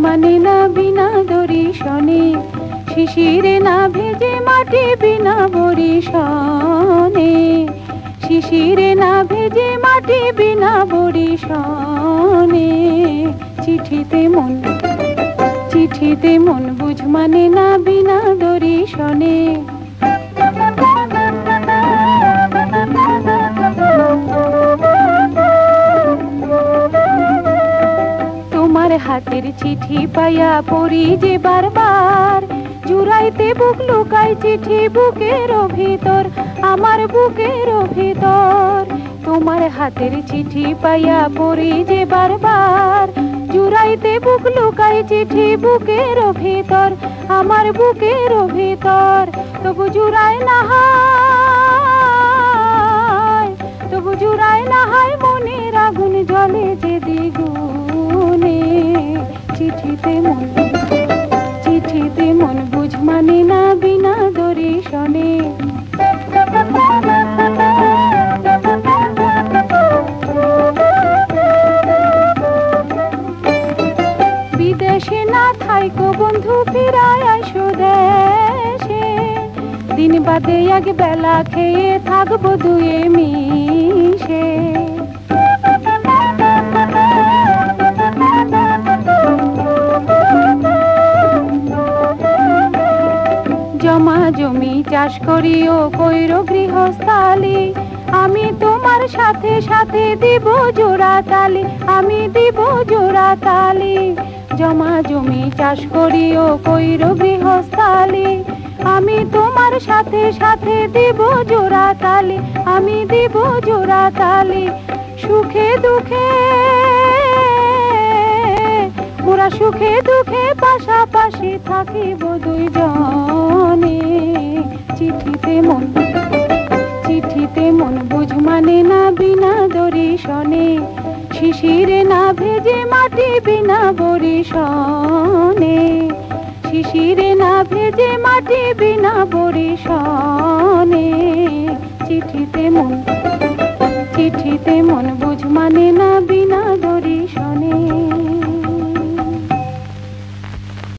মানে না বিনা দর্শনে, শিশিরে না ভেজে মাটি বিনা বরিশনে, শিশিরে না ভেজে মাটি বিনা বরিশনে। চিঠিতে মন বুঝ মানে না বিনা দর্শনে। তোমার হাতের চিঠি পাইয়া পড়ি যে বারবার, জুড়াইতে বুক লুকাই চিঠি বুকের ভিতর, আমার বুকের ভিতর। তোমার হাতের চিঠি পাইয়া পড়ি যে বারবার, জুড়াইতে বুক লুকাই চিঠি বুকের ভিতর, আমার বুকের ভিতর। তবু জুড়াই না হয়, তবু জুড়াই না হয় মনের আগুন জ্বলে যে দ্বিগুণে। চিঠিতে মন বুঝ মানে না বিনা দর্শনে। বিদেশে না থাইকো বন্ধু ফিরায় আইসো দেশে, দিন বাদে এক বেলা খেয়ে থাকবো দুয়ে মিশে। জমা জমি চাষ করিও কইরো গৃহস্থালি, আমি তোমার সাথে সাথে দিব জোড়া তালি, আমি দিব জোড়া তালি। জমা জমি চাষ করিও কইরো গৃহস্থালি, আমি তোমার সাথে সাথে দিব জোড়া তালি, আমি দিব জোড়া তালি। সুখে দুঃখে মোরা সুখে দুঃখে পাশাপাশি থাকিব দুইজনে। চিঠিতে মন বুঝ মানে না বিনা দর্শনে, শিশিরে না ভেজে মাটি বিনা বরিশনে, শিশিরে না ভেজে মাটি বিনা বরিশনে। চিঠিতে মন বুঝ মানে না বিনা দর্শনে।